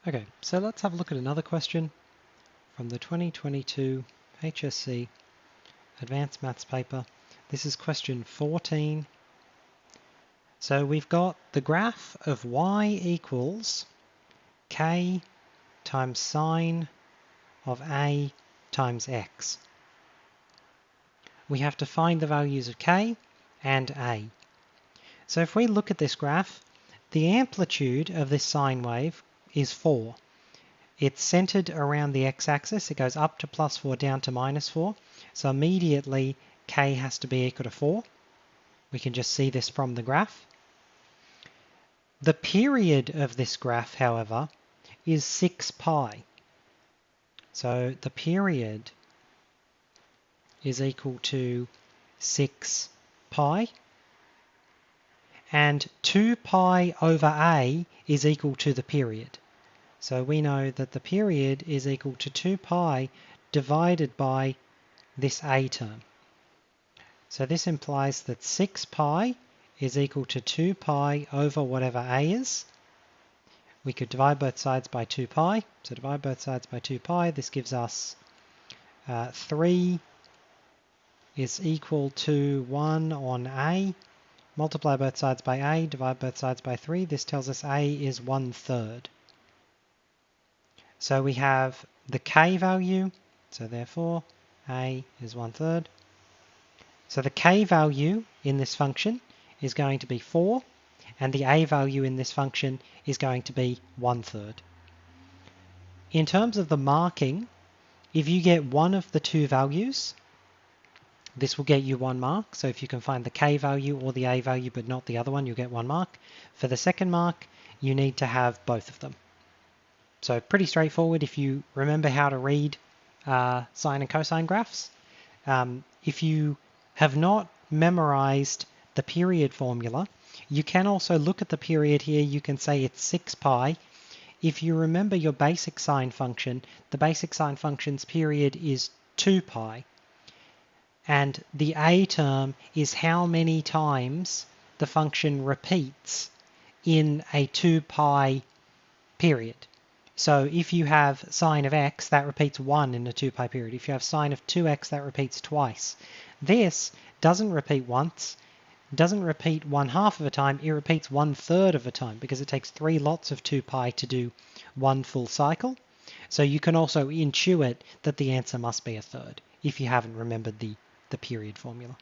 Okay, so let's have a look at another question from the 2022 HSC Advanced Maths paper. This is question 14. So we've got the graph of y equals k times sine of a times x. We have to find the values of k and a. So if we look at this graph, the amplitude of this sine wave is 4. It's centered around the x-axis. It goes up to +4, down to -4. So immediately k has to be equal to 4. We can just see this from the graph. The period of this graph, however, is 6 pi. So the period is equal to 6 pi. And 2 pi over a is equal to the period. So we know that the period is equal to 2 pi divided by this a term. So this implies that 6 pi is equal to 2 pi over whatever a is. We could divide both sides by 2 pi. So divide both sides by 2 pi. This gives us 3 is equal to 1 on a. Multiply both sides by a, divide both sides by 3. This tells us a is 1/3. So we have the k value, so therefore a is 1/3. So the k value in this function is going to be 4, and the a value in this function is going to be 1/3. In terms of the marking, if you get one of the two values, this will get you 1 mark. So if you can find the k value or the a value but not the other one, you'll get 1 mark. For the second mark, you need to have both of them. So pretty straightforward if you remember how to read sine and cosine graphs. If you have not memorized the period formula, you can also look at the period here. You can say it's 6 pi. If you remember your basic sine function, the basic sine function's period is 2 pi. And the a term is how many times the function repeats in a 2 pi period. So if you have sine of x, that repeats 1 in a 2 pi period. If you have sine of 2x, that repeats twice. This doesn't repeat once, doesn't repeat 1/2 of a time, it repeats 1/3 of a time because it takes 3 lots of 2 pi to do 1 full cycle. So you can also intuit that the answer must be 1/3 if you haven't remembered the period formula.